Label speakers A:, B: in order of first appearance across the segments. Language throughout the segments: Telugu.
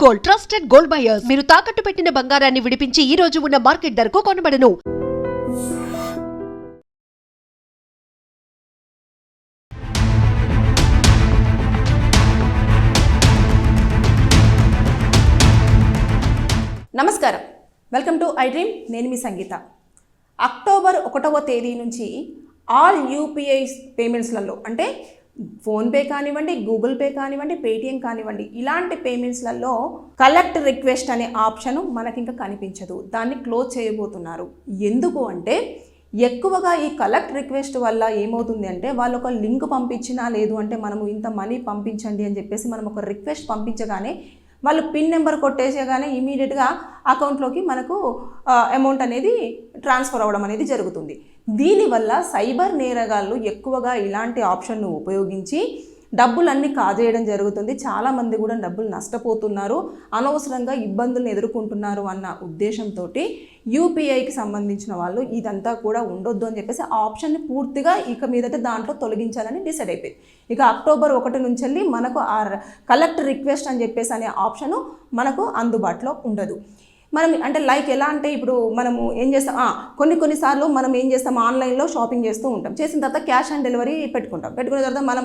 A: Gold, trusted gold buyers. మీరు తాకట్టు పెట్టిన బంగారాన్ని విడిపించి ఈ రోజు ఉన్న మార్కెట్ ధరకు కొనబడను.
B: నమస్కారం, వెల్కమ్ టు ఐ డ్రీమ్. నేను మీ సంగీత. అక్టోబర్ 1వ తేదీ నుంచి ఆల్ యూపీఐ పేమెంట్స్లలో అంటే ఫోన్పే కానివ్వండి, గూగుల్ పే కానివ్వండి, పేటిఎం కానివ్వండి, ఇలాంటి పేమెంట్స్లలో కలెక్ట్ రిక్వెస్ట్ అనే ఆప్షను మనకి ఇంకా కనిపించదు. దాన్ని క్లోజ్ చేయబోతున్నారు. ఎందుకు అంటే ఎక్కువగా ఈ కలెక్ట్ రిక్వెస్ట్ వల్ల ఏమవుతుంది అంటే వాళ్ళు ఒక లింక్ పంపించినా, లేదు అంటే మనము ఇంత మనీ పంపించండి అని చెప్పేసి మనం ఒక రిక్వెస్ట్ పంపించగానే వాళ్ళు పిన్ నెంబర్ కొట్టేసేగానే ఇమీడియట్గా అకౌంట్లోకి మనకు అమౌంట్ అనేది ట్రాన్స్ఫర్ అవ్వడం అనేది జరుగుతుంది. దీనివల్ల సైబర్ నేరగాళ్ళు ఎక్కువగా ఇలాంటి ఆప్షన్ను ఉపయోగించి డబ్బులన్నీ కాజేయడం జరుగుతుంది. చాలామంది కూడా డబ్బులు నష్టపోతున్నారు, అనవసరంగా ఇబ్బందులను ఎదుర్కొంటున్నారు అన్న ఉద్దేశంతో యూపీఐకి సంబంధించిన వాళ్ళు ఇదంతా కూడా ఉండొద్దు అని చెప్పేసి ఆ ఆప్షన్ని పూర్తిగా ఇక మీదట దాంట్లో తొలగించాలని డిసైడ్ అయిపోయింది. ఇక అక్టోబర్ 1 నుంచి వెళ్ళి మనకు ఆ కలెక్ట్ రిక్వెస్ట్ అని చెప్పేసి అనే ఆప్షను మనకు అందుబాటులో ఉండదు. మనం అంటే లైక్ ఎలా అంటే ఇప్పుడు మనము ఏం చేస్తాం, కొన్నిసార్లు మనం ఏం చేస్తాం, ఆన్లైన్లో షాపింగ్ చేస్తూ ఉంటాం. చేసిన తర్వాత క్యాష్ ఆన్ డెలివరీ పెట్టుకున్న తర్వాత మనం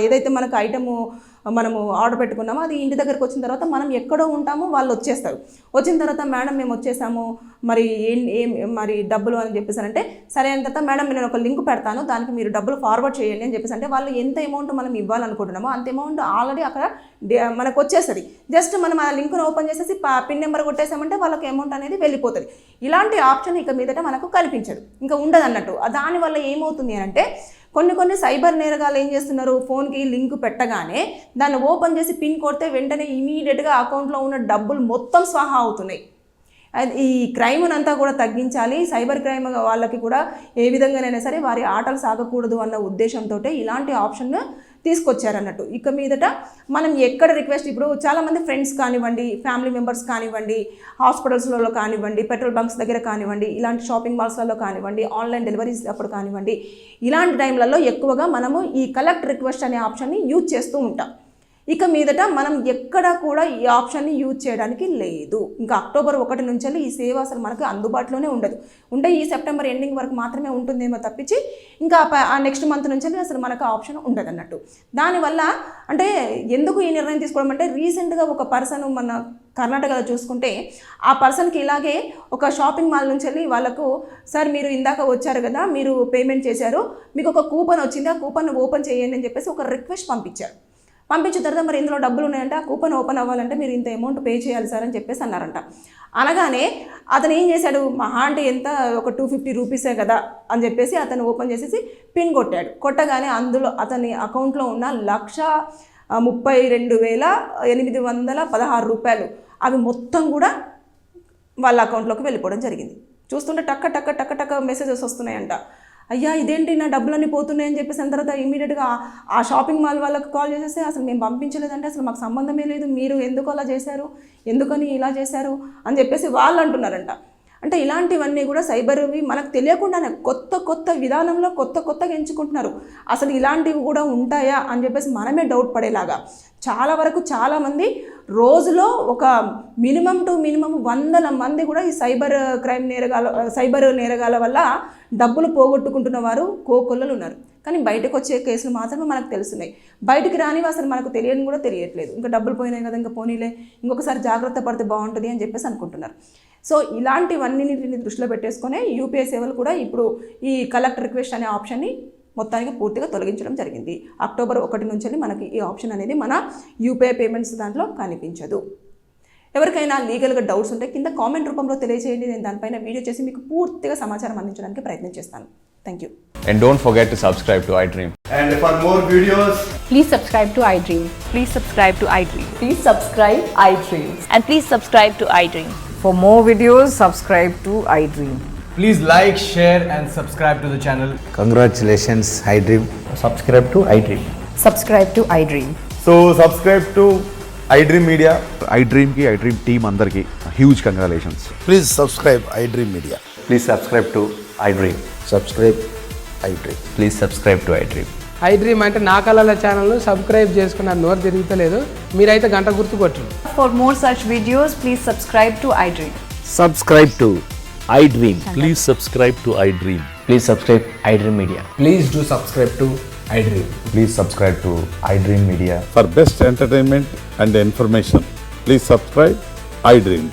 B: ఏదైతే మనకు ఐటము మనము ఆర్డర్ పెట్టుకున్నామో అది ఇంటి దగ్గరికి వచ్చిన తర్వాత మనం ఎక్కడో ఉంటామో వాళ్ళు వచ్చేస్తారు. వచ్చిన తర్వాత మేడం మేము వచ్చేసాము, మరి మరి డబ్బులు అని చెప్పేసారంటే సరే అయిన తర్వాత మేడం నేను ఒక లింక్ పెడతాను, దానికి మీరు డబ్బులు ఫార్వర్డ్ చేయండి అని చెప్పేసి అంటే వాళ్ళు ఎంత అమౌంట్ మనం ఇవ్వాలనుకుంటున్నామో అంత అమౌంట్ ఆల్రెడీ అక్కడ మనకు వచ్చేస్తుంది. జస్ట్ మనం ఆ లింక్ను ఓపెన్ చేసేసి పిన్ నెంబర్ కొట్టేసామంటే వాళ్ళకి అమౌంట్ అనేది వెళ్ళిపోతుంది. ఇలాంటి ఆప్షన్ ఇక మీదట మనకు కనిపించదు, ఇంకా ఉండదు అన్నట్టు. దానివల్ల ఏమవుతుంది అంటే కొన్ని సైబర్ నేరగాలు ఏం చేస్తున్నారు, ఫోన్కి లింక్ పెట్టగానే దాన్ని ఓపెన్ చేసి పిన్ కొడితే వెంటనే ఇమీడియట్గా అకౌంట్లో ఉన్న డబ్బులు మొత్తం స్వాహా అవుతున్నాయి. ఈ క్రైమ్నంతా కూడా తగ్గించాలి, సైబర్ క్రైమ్ వాళ్ళకి కూడా ఏ విధంగానైనా సరే వారి ఆటలు సాగకూడదు అన్న ఉద్దేశంతో ఇలాంటి ఆప్షన్ తీసుకొచ్చారన్నట్టు. ఇక మీదట మనం ఎక్కడ రిక్వెస్ట్, ఇప్పుడు చాలామంది ఫ్రెండ్స్ కానివ్వండి, ఫ్యామిలీ మెంబర్స్ కానివ్వండి, హాస్పిటల్స్లలో కానివ్వండి, పెట్రోల్ బంక్స్ దగ్గర కానివ్వండి, ఇలాంటి షాపింగ్ మాల్స్లలో కానివ్వండి, ఆన్లైన్ డెలివరీస్ అప్పుడు కానివ్వండి, ఇలాంటి టైంలలో ఎక్కువగా మనము ఈ కలెక్ట్ రిక్వెస్ట్ అనే ఆప్షన్ని యూజ్ చేస్తూ ఉంటాం. ఇక మీదట మనం ఎక్కడ కూడా ఈ ఆప్షన్ని యూజ్ చేయడానికి లేదు. ఇంకా అక్టోబర్ 1 నుంచి ఈ సేవ అసలు మనకు అందుబాటులోనే ఉండదు. ఉంటే ఈ సెప్టెంబర్ ఎండింగ్ వరకు మాత్రమే ఉంటుందేమో తప్పించి ఇంకా ఆ నెక్స్ట్ మంత్ నుంచి అసలు మనకు ఆప్షన్ ఉండదు అన్నట్టు. దానివల్ల అంటే ఎందుకు ఈ నిర్ణయం తీసుకోవడం అంటే రీసెంట్గా ఒక పర్సన్ మన కర్ణాటకలో చూసుకుంటే ఆ పర్సన్కి ఇలాగే ఒక షాపింగ్ మాల్ నుంచి వెళ్ళి వాళ్ళకు సార్ మీరు ఇందాక వచ్చారు కదా, మీరు పేమెంట్ చేశారు, మీకు ఒక కూపన్ వచ్చింది, ఆ కూపన్ ఓపెన్ చేయండి అని చెప్పేసి ఒక రిక్వెస్ట్ పంపించారు. పంపించిన తర్వాత మరి ఇందులో డబ్బులు ఉన్నాయంటే ఆ కూపన్ ఓపెన్ అవ్వాలంటే మీరు ఇంత అమౌంట్ పే చేయాలి సార్ అని చెప్పేసి అన్నారంట. అనగానే అతను ఏం చేశాడు, మహా అంటే ఎంత ఒక 250 రూపీసే కదా అని చెప్పేసి అతను ఓపెన్ చేసేసి పిన్ కొట్టాడు. కొట్టగానే అందులో అతని అకౌంట్లో ఉన్న 1,32,816 రూపాయలు అవి మొత్తం కూడా వాళ్ళ అకౌంట్లోకి వెళ్ళిపోవడం జరిగింది. చూస్తుంటే టక్క టక్క టక్క టక్క మెసేజెస్ వస్తున్నాయంట. అయ్యా ఇదేంటి నా డబ్బులన్నీ పోతున్నాయని చెప్పేసి అన్న తర్వాత ఇమీడియట్గా ఆ షాపింగ్ మాల్ వాళ్ళకి కాల్ చేసేస్తే అసలు మేము పంపించలేదంటే అసలు మాకు సంబంధమే లేదు, మీరు ఎందుకు అలా చేశారు, ఎందుకని ఇలా చేశారు అని చెప్పేసి వాళ్ళు అంటున్నారంట. అంటే ఇలాంటివన్నీ కూడా సైబర్వి మనకు తెలియకుండానే కొత్త విధానంలో కొత్తగా ఎంచుకుంటున్నారు. అసలు ఇలాంటివి కూడా ఉంటాయా అని చెప్పేసి మనమే డౌట్ పడేలాగా చాలా వరకు చాలామంది రోజులో ఒక మినిమం 100 మంది కూడా ఈ సైబర్ నేరగాల వల్ల డబ్బులు పోగొట్టుకుంటున్న వారు కోకొల్లలు ఉన్నారు. కానీ బయటకు వచ్చే కేసులు మాత్రమే మనకు తెలుస్తున్నాయి. బయటికి రానివి అసలు మనకు తెలియని కూడా తెలియట్లేదు. ఇంకా డబ్బులు పోయినాయి కదా, ఇంకా పోనీలే, ఇంకొకసారి జాగ్రత్త పడితే బాగుంటుంది అని చెప్పేసి అనుకుంటున్నారు. సో ఇలాంటివన్నిటిని దృష్టిలో పెట్టేసుకునే యూపీఐ సేవలు కూడా ఇప్పుడు ఈ కలెక్ట్ రిక్వెస్ట్ అనే ఆప్షన్ని మొత్తానికి పూర్తిగా తొలగించడం జరిగింది. అక్టోబర్ 1 నుంచి మనకి ఈ ఆప్షన్ అనేది మన యూపీఐ పేమెంట్స్ దాంట్లో కనిపించదు. ఎవరికైనా లీగల్గా డౌట్స్ ఉంటే కింద కామెంట్ రూపంలో తెలియజేయండి. నేను దానిపైన వీడియో చేసి మీకు పూర్తిగా సమాచారం అందించడానికి ప్రయత్నం చేస్తాను. Thank you.
C: And don't forget to subscribe to iDream.
D: And for more videos,
E: please subscribe to iDream.
F: Please subscribe to iDream.
E: Please subscribe iDream.
F: And please subscribe to iDream.
E: For more videos, subscribe to iDream.
D: please like, share and subscribe to the channel.
G: Congratulations, iDream.
H: Subscribe to iDream.
E: Subscribe to iDream.
H: So subscribe to iDream Media.
I: iDream ki iDream team andarki huge congratulations.
G: Please subscribe iDream Media.
H: Please subscribe to iDream.
G: Subscribe iDream.
H: Please subscribe to iDream.
J: I dream అంటే నా కళల ఛానల్ను సబ్స్క్రైబ్ చేసుకున్న నోరు తిరుగుతలేదు. మీరైతే గంట గుర్తు కొట్టండి.
E: For more such videos, please subscribe to iDream.
K: Subscribe to iDream.
L: Please subscribe to iDream.
K: Please subscribe iDream Media.
D: Please do subscribe to iDream.
H: Please subscribe to iDream Media.
G: For best entertainment and information, please subscribe iDream.